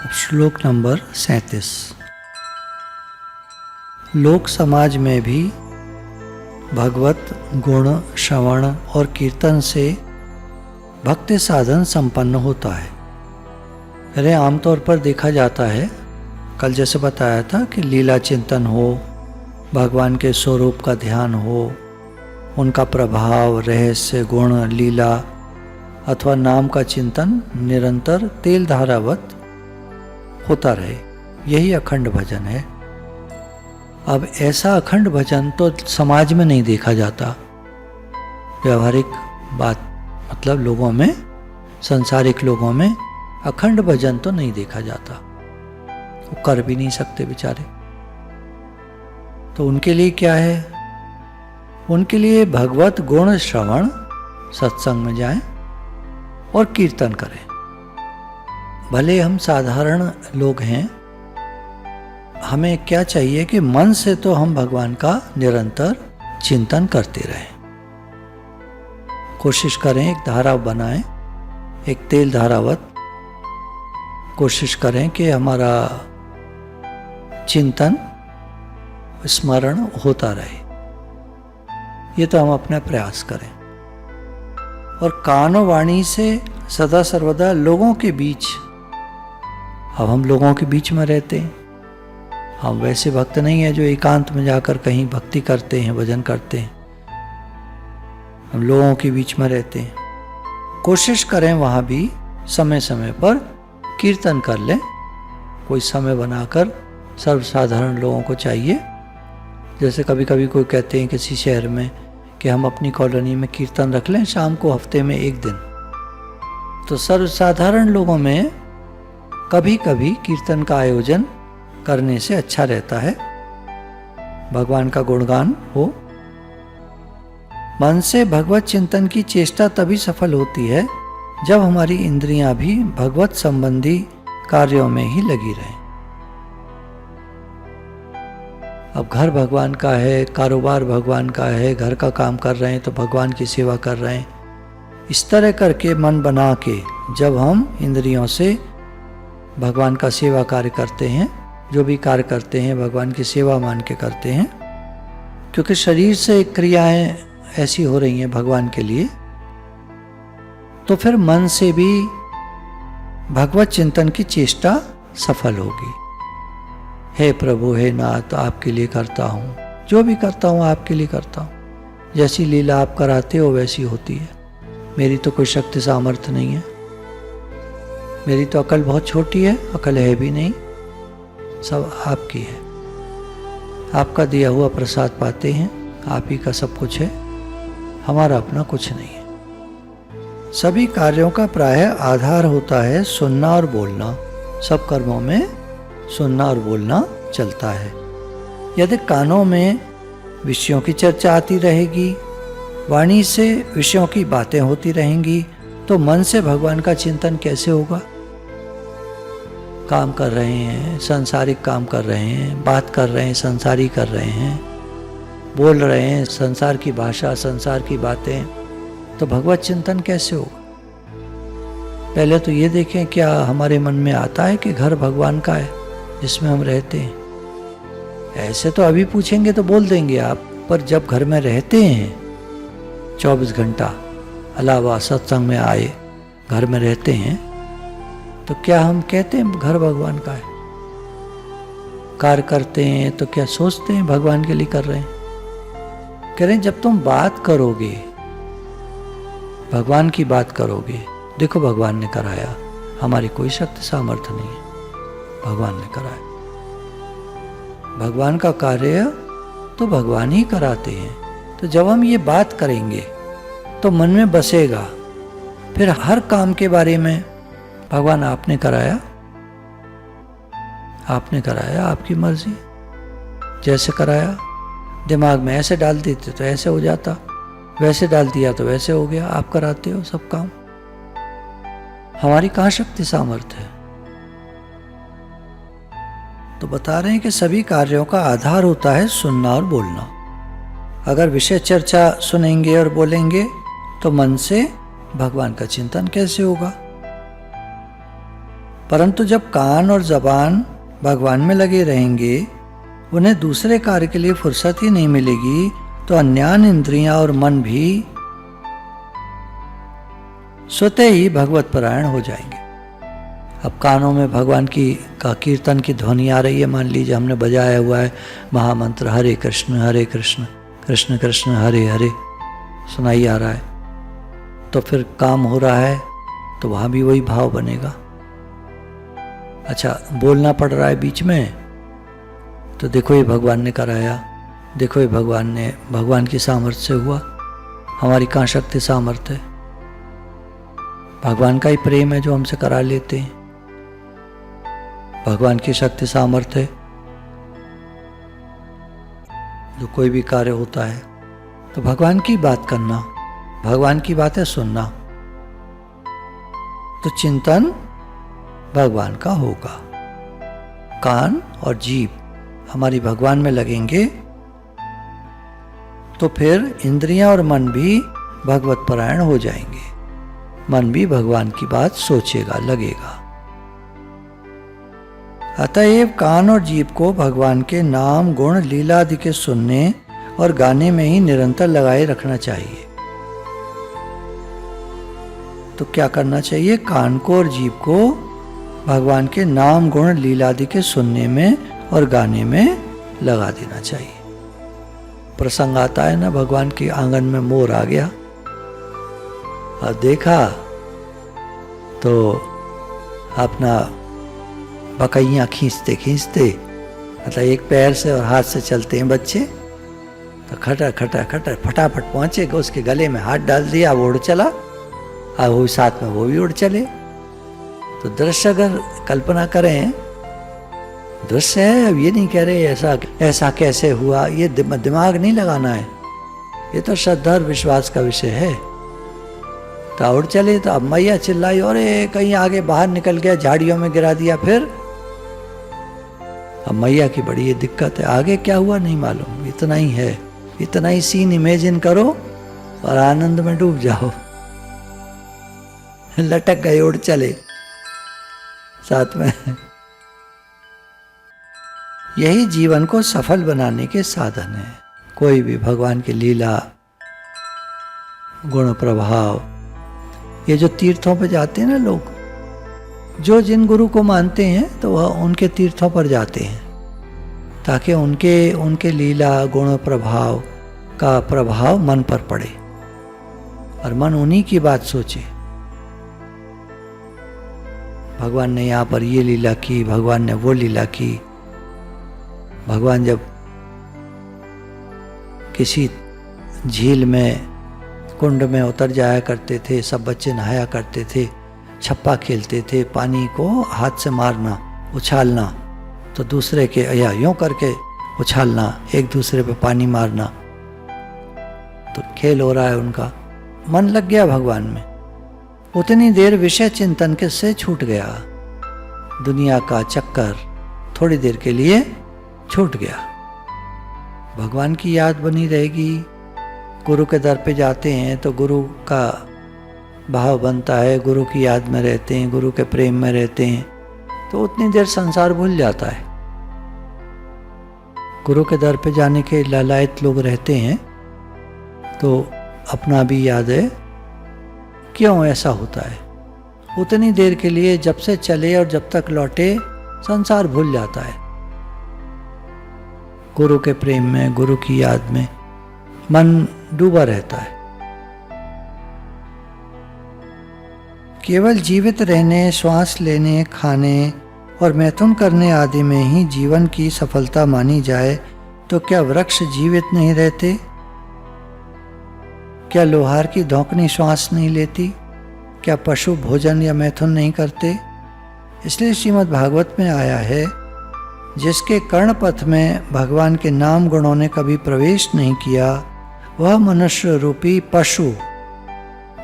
श्लोक नंबर 37। लोक समाज में भी भगवत गुण श्रवण और कीर्तन से भक्ति साधन संपन्न होता है। अरे आमतौर पर देखा जाता है, कल जैसे बताया था कि लीला चिंतन हो, भगवान के स्वरूप का ध्यान हो, उनका प्रभाव, रहस्य, गुण, लीला अथवा नाम का चिंतन निरंतर तेल धारावत होता रहे, यही अखंड भजन है। अब ऐसा अखंड भजन तो समाज में नहीं देखा जाता। व्यवहारिक बात मतलब लोगों में, संसारिक लोगों में अखंड भजन तो नहीं देखा जाता, वो कर भी नहीं सकते बेचारे। तो उनके लिए क्या है? उनके लिए भगवत गुण श्रवण, सत्संग में जाएं और कीर्तन करें। भले हम साधारण लोग हैं, हमें क्या चाहिए कि मन से तो हम भगवान का निरंतर चिंतन करते रहें। कोशिश करें एक धारा बनाएं, एक तेल धारावत कोशिश करें कि हमारा चिंतन, स्मरण होता रहे। ये तो हम अपना प्रयास करें और कानो वाणी से सदा सर्वदा लोगों के बीच। अब हम लोगों के बीच में रहते हैं, हम वैसे भक्त नहीं है जो एकांत में जाकर कहीं भक्ति करते हैं, भजन करते हैं। हम लोगों के बीच में रहते हैं। कोशिश करें वहाँ भी समय समय पर कीर्तन कर लें। कोई समय बनाकर, सर्वसाधारण लोगों को चाहिए, जैसे कभी कभी कोई कहते हैं किसी शहर में कि हम अपनी कॉलोनी में कीर्तन रख लें शाम को, हफ्ते में एक दिन। तो सर्वसाधारण लोगों में कभी कभी कीर्तन का आयोजन करने से अच्छा रहता है, भगवान का गुणगान हो। मन से भगवत चिंतन की चेष्टा तभी सफल होती है जब हमारी इंद्रियां भी भगवत संबंधी कार्यों में ही लगी रहें। अब घर भगवान का है, कारोबार भगवान का है, घर का काम कर रहे हैं तो भगवान की सेवा कर रहे हैं। इस तरह करके मन बना के जब हम इंद्रियों से भगवान का सेवा कार्य करते हैं, जो भी कार्य करते हैं भगवान की सेवा मान के करते हैं, क्योंकि शरीर से क्रियाएं ऐसी हो रही हैं भगवान के लिए, तो फिर मन से भी भगवत चिंतन की चेष्टा सफल होगी। हे प्रभु, हे नाथ, आपके लिए करता हूँ, जो भी करता हूँ आपके लिए करता हूँ। जैसी लीला आप कराते हो वैसी होती है। मेरी तो कोई शक्ति सामर्थ्य नहीं है, मेरी तो अकल बहुत छोटी है, अकल है भी नहीं, सब आपकी है। आपका दिया हुआ प्रसाद पाते हैं, आप ही का सब कुछ है, हमारा अपना कुछ नहीं है। सभी कार्यों का प्रायः आधार होता है सुनना और बोलना। सब कर्मों में सुनना और बोलना चलता है। यदि कानों में विषयों की चर्चा आती रहेगी, वाणी से विषयों की बातें होती रहेंगी, तो मन से भगवान का चिंतन कैसे होगा? काम कर रहे हैं, संसारिक काम कर रहे हैं, बात कर रहे हैं, संसारी कर रहे हैं, बोल रहे हैं संसार की भाषा, संसार की बातें, तो भगवत चिंतन कैसे होगा? पहले तो ये देखें क्या हमारे मन में आता है कि घर भगवान का है जिसमें हम रहते हैं। ऐसे तो अभी पूछेंगे तो बोल देंगे आप, पर जब घर में रहते हैं 24 घंटा अलावा सत्संग में आए, घर में रहते हैं, तो क्या हम कहते हैं घर भगवान का है? कार्य करते हैं तो क्या सोचते हैं भगवान के लिए कर रहे हैं? कह रहे हैं जब तुम बात करोगे, भगवान की बात करोगे, देखो भगवान ने कराया, हमारी कोई शक्ति सामर्थ्य नहीं है, भगवान ने कराया। भगवान का कार्य तो भगवान ही कराते हैं। तो जब हम ये बात करेंगे तो मन में बसेगा, फिर हर काम के बारे में भगवान आपने कराया, आपने कराया, आपकी मर्जी, जैसे कराया। दिमाग में ऐसे डाल देते तो ऐसे हो जाता, वैसे डाल दिया तो वैसे हो गया। आप कराते हो सब काम, हमारी कहाँ शक्ति सामर्थ्य है? तो बता रहे हैं कि सभी कार्यों का आधार होता है सुनना और बोलना। अगर विषय चर्चा सुनेंगे और बोलेंगे तो मन से भगवान का चिंतन कैसे होगा? परंतु जब कान और जबान भगवान में लगे रहेंगे, उन्हें दूसरे कार्य के लिए फुर्सत ही नहीं मिलेगी, तो अन्यान इंद्रियां और मन भी स्वतः ही भगवत परायण हो जाएंगे। अब कानों में भगवान की का कीर्तन की ध्वनि आ रही है, मान लीजिए हमने बजाया हुआ है महामंत्र हरे कृष्ण कृष्ण कृष्ण हरे हरे सुनाई आ रहा है, तो फिर काम हो रहा है, तो वहाँ भी वही भाव बनेगा। अच्छा, बोलना पड़ रहा है बीच में, तो देखो ये भगवान ने कराया, देखो ये भगवान की सामर्थ्य से हुआ। हमारी कहाँ शक्ति सामर्थ्य है? भगवान का ही प्रेम है जो हमसे करा लेते हैं। भगवान की शक्ति सामर्थ्य है जो कोई भी कार्य होता है। तो भगवान की बात करना, भगवान की बातें सुनना, तो चिंतन भगवान का होगा। कान और जीभ हमारी भगवान में लगेंगे, तो फिर इंद्रियां और मन भी भगवत परायण हो जाएंगे। मन भी भगवान की बात सोचेगा, लगेगा। अतएव कान और जीभ को भगवान के नाम गुण लीला आदि के सुनने और गाने में ही निरंतर लगाए रखना चाहिए। तो क्या करना चाहिए? कान को और जीभ को भगवान के नाम गुण लीला आदि के सुनने में और गाने में लगा देना चाहिए। प्रसंग आता है ना, भगवान के आंगन में मोर आ गया और देखा तो अपना बकैयाँ खींचते खींचते, मतलब एक पैर से और हाथ से चलते हैं बच्चे, तो खटर खटर खटर फटाफट पहुंचे, उसके गले में हाथ डाल दिया, वो उड़ चला, और वो साथ में वो भी उड़ चले। तो दृश्य अगर कल्पना करें, दृश्य है, अब ये नहीं कह रहे ऐसा कैसे हुआ, ये दिमाग नहीं लगाना है, ये तो श्रद्धा और विश्वास का विषय है। तो उड़ चले, तो अब मैया चिल्लाई और कहीं आगे बाहर निकल गया, झाड़ियों में गिरा दिया। फिर अब मैया की बड़ी ये दिक्कत है, आगे क्या हुआ नहीं मालूम, इतना ही है, इतना ही सीन इमेजिन करो और आनंद में डूब जाओ। लटक गए, उड़ चले साथ में। यही जीवन को सफल बनाने के साधन है। कोई भी भगवान की लीला, गुण प्रभाव, ये जो तीर्थों पर जाते हैं ना लोग, जो जिन गुरु को मानते हैं तो वह उनके तीर्थों पर जाते हैं, ताकि उनके लीला गुण प्रभाव का प्रभाव मन पर पड़े और मन उन्हीं की बात सोचे। भगवान ने यहाँ पर ये लीला की, भगवान ने वो लीला की। भगवान जब किसी झील में, कुंड में उतर जाया करते थे, सब बच्चे नहाया करते थे, छप्पा खेलते थे, पानी को हाथ से मारना, उछालना, तो दूसरे के या यूं करके उछालना, एक दूसरे पे पानी मारना, तो खेल हो रहा है उनका। मन लग गया भगवान में, उतनी देर विषय चिंतन के से छूट गया, दुनिया का चक्कर थोड़ी देर के लिए छूट गया। भगवान की याद बनी रहेगी। गुरु के दर पे जाते हैं तो गुरु का भाव बनता है, गुरु की याद में रहते हैं, गुरु के प्रेम में रहते हैं, तो उतनी देर संसार भूल जाता है। गुरु के दर पे जाने के लालायत लोग रहते हैं, तो अपना भी याद है। क्यों ऐसा होता है? उतनी देर के लिए जब से चले और जब तक लौटे संसार भूल जाता है। गुरु के प्रेम में, गुरु की याद में मन डूबा रहता है। केवल जीवित रहने, श्वास लेने, खाने और मैथुन करने आदि में ही जीवन की सफलता मानी जाए तो क्या वृक्ष जीवित नहीं रहते? क्या लोहार की धौंकनी श्वास नहीं लेती? क्या पशु भोजन या मैथुन नहीं करते? इसलिए श्रीमद् भागवत में आया है, जिसके कर्णपथ में भगवान के नाम गुणों ने कभी प्रवेश नहीं किया, वह मनुष्य रूपी पशु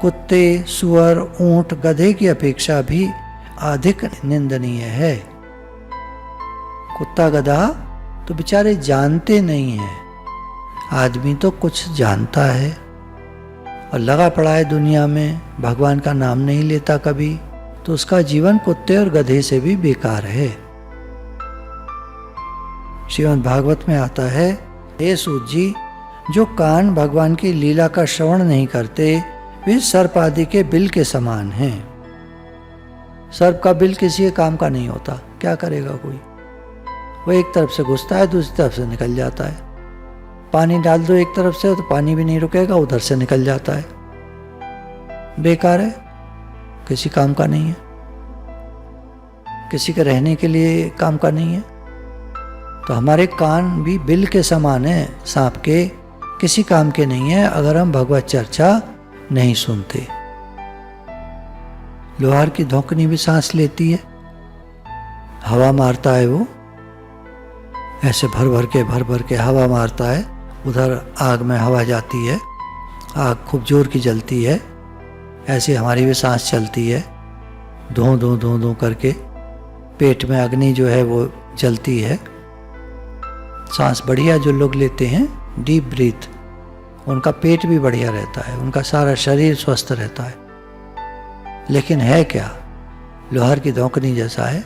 कुत्ते, सुअर, ऊंट, गधे की अपेक्षा भी अधिक निंदनीय है। कुत्ता गधा तो बेचारे जानते नहीं हैं, आदमी तो कुछ जानता है और लगा पड़ा है दुनिया में, भगवान का नाम नहीं लेता कभी, तो उसका जीवन कुत्ते और गधे से भी बेकार है। श्रीमद् भागवत में आता है, हे सूत जी, जो कान भगवान की लीला का श्रवण नहीं करते वे सर्प आदि के बिल के समान हैं। सर्प का बिल किसी काम का नहीं होता, क्या करेगा कोई? वो एक तरफ से घुसता है, दूसरी तरफ से निकल जाता है। पानी डाल दो एक तरफ से तो पानी भी नहीं रुकेगा, उधर से निकल जाता है। बेकार है, किसी काम का नहीं है, किसी के रहने के लिए काम का नहीं है। तो हमारे कान भी बिल के समान है, सांप के, किसी काम के नहीं है अगर हम भगवत चर्चा नहीं सुनते। लोहार की धौंकनी भी सांस लेती है, हवा मारता है, वो ऐसे भर भर के हवा मारता है। उधर आग में हवा जाती है, आग खूब जोर की जलती है, ऐसे हमारी भी सांस चलती है, धों धों धों धों करके पेट में अग्नि जो है वो जलती है। सांस बढ़िया जो लोग लेते हैं डीप ब्रीथ, उनका पेट भी बढ़िया रहता है, उनका सारा शरीर स्वस्थ रहता है। लेकिन है क्या? लोहार की धौंकनी जैसा है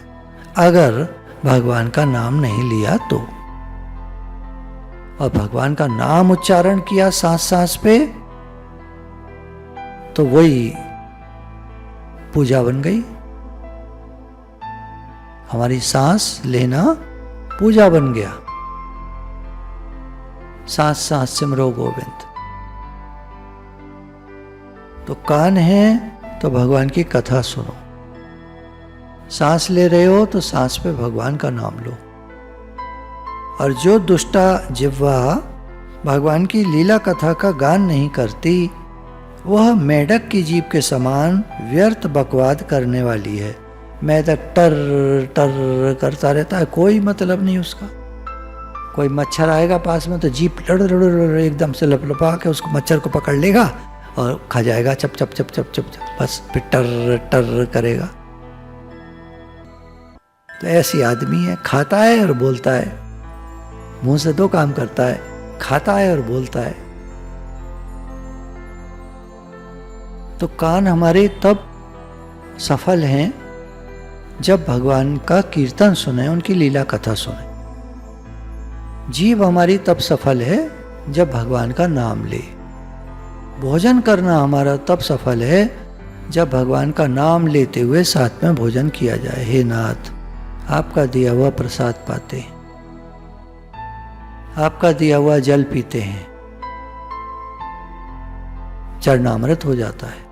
अगर भगवान का नाम नहीं लिया तो। और भगवान का नाम उच्चारण किया सांस सांस पे तो वही पूजा बन गई। हमारी सांस लेना पूजा बन गया। सांस सांस सिमरो गोविंद। तो कान है तो भगवान की कथा सुनो, सांस ले रहे हो तो सांस पे भगवान का नाम लो। और जो दुष्टा जिह्वा भगवान की लीला कथा का गान नहीं करती, वह मेढक की जीभ के समान व्यर्थ बकवाद करने वाली है। मेढक टर टर करता रहता है, कोई मतलब नहीं उसका। कोई मच्छर आएगा पास में तो जीभ एकदम से लपलपा के उसको मच्छर को पकड़ लेगा और खा जाएगा, चप चप चप चप चप चप, बस फिर टर टर करेगा। तो ऐसी आदमी है, खाता है और बोलता है, मुंह से दो काम करता है, खाता है और बोलता है। तो कान हमारे तब सफल हैं जब भगवान का कीर्तन सुने, उनकी लीला कथा सुने। जीभ हमारी तब सफल है जब भगवान का नाम ले। भोजन करना हमारा तब सफल है जब भगवान का नाम लेते हुए साथ में भोजन किया जाए। हे नाथ, आपका दिया हुआ प्रसाद पाते हैं, आपका दिया हुआ जल पीते हैं, चरणामृत हो जाता है।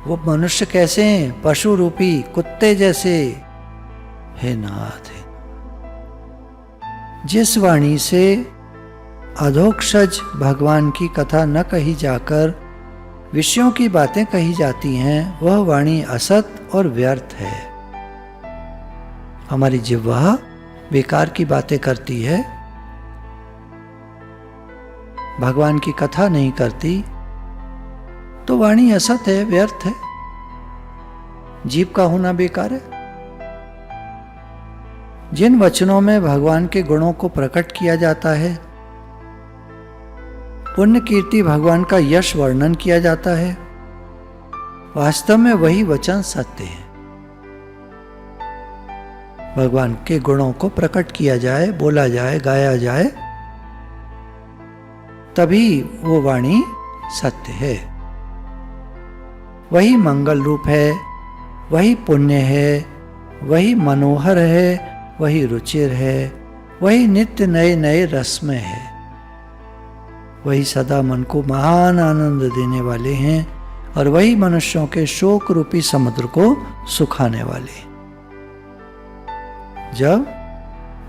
वो मनुष्य कैसे हैं? पशु रूपी कुत्ते जैसे। हे नाथ, जिस वाणी से अधोक्षज भगवान की कथा न कही जाकर विषयों की बातें कही जाती हैं, वह वाणी असत और व्यर्थ है। हमारी जिह्वा बेकार की बातें करती है, भगवान की कथा नहीं करती, तो वाणी असत है, व्यर्थ है। जीभ का होना बेकार है। जिन वचनों में भगवान के गुणों को प्रकट किया जाता है, पुण्य कीर्ति भगवान का यश वर्णन किया जाता है, वास्तव में वही वचन सत्य है। भगवान के गुणों को प्रकट किया जाए, बोला जाए, गाया जाए, तभी वो वाणी सत्य है। वही मंगल रूप है, वही पुण्य है, वही मनोहर है, वही रुचिर है, वही नित्य नए नए रसमय है, वही सदा मन को महान आनंद देने वाले हैं और वही मनुष्यों के शोक रूपी समुद्र को सुखाने वाले। जब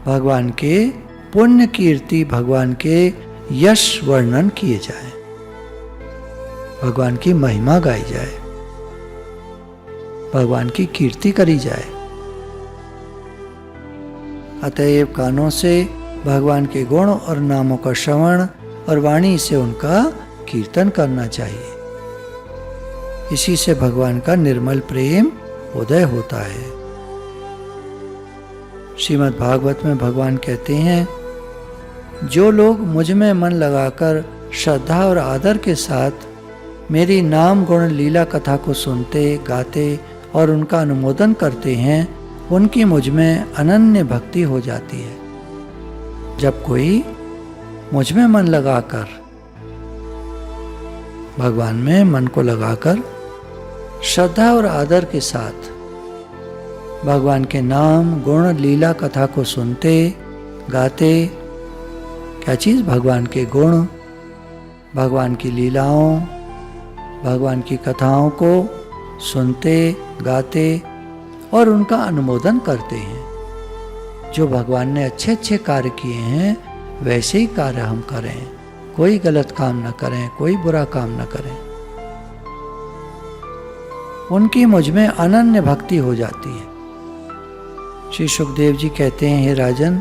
भगवान के पुण्य कीर्ति, भगवान के यश वर्णन किए जाए, भगवान की महिमा गाई जाए, भगवान की कीर्ति करी जाए, अतएव कानों से भगवान के गुण और नामों का श्रवण और वाणी से उनका कीर्तन करना चाहिए। इसी से भगवान का निर्मल प्रेम उदय होता है। श्रीमद् भागवत में भगवान कहते हैं, जो लोग मुझ में मन लगाकर श्रद्धा और आदर के साथ मेरी नाम गुण लीला कथा को सुनते गाते और उनका अनुमोदन करते हैं, उनकी मुझ में अनन्य भक्ति हो जाती है। जब कोई मुझ में मन लगाकर, भगवान में मन को लगाकर श्रद्धा और आदर के साथ भगवान के नाम गुण लीला कथा को सुनते गाते, क्या चीज़? भगवान के गुण, भगवान की लीलाओं, भगवान की कथाओं को सुनते गाते और उनका अनुमोदन करते हैं। जो भगवान ने अच्छे अच्छे कार्य किए हैं वैसे ही कार्य हम करें, कोई गलत काम न करें, कोई बुरा काम न करें। उनकी मुझ में अनन्य भक्ति हो जाती है। श्री सुखदेव जी कहते हैं, हे राजन,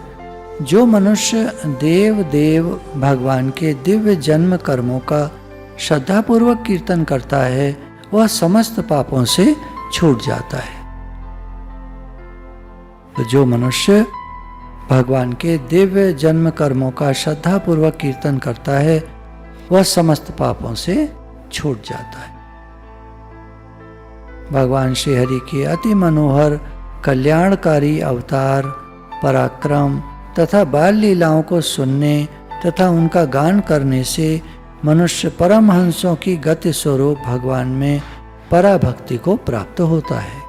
जो मनुष्य देव भगवान के दिव्य जन्म कर्मों का श्रद्धापूर्वक कीर्तन करता है वह समस्त पापों से छूट जाता है। तो जो मनुष्य भगवान के दिव्य जन्म कर्मों का श्रद्धापूर्वक कीर्तन करता है वह समस्त पापों से छूट जाता है। भगवान श्री हरि के अति मनोहर कल्याणकारी अवतार, पराक्रम तथा बाल लीलाओं को सुनने तथा उनका गान करने से मनुष्य परमहंसों की गति स्वरूप भगवान में पराभक्ति को प्राप्त होता है।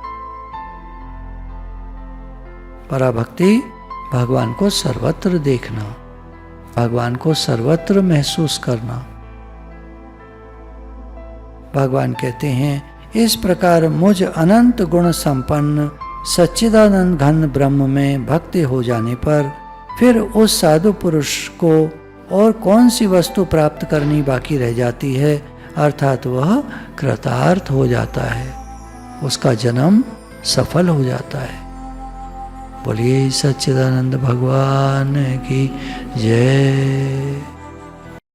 पराभक्ति भगवान को सर्वत्र देखना, भगवान को सर्वत्र महसूस करना। भगवान कहते हैं, इस प्रकार मुझ अनंत गुण संपन्न सच्चिदानंद घन ब्रह्म में भक्ति हो जाने पर फिर उस साधु पुरुष को और कौन सी वस्तु प्राप्त करनी बाकी रह जाती है, अर्थात वह कृतार्थ हो जाता है, उसका जन्म सफल हो जाता है। बोलिए सच्चिदानंद भगवान की जय।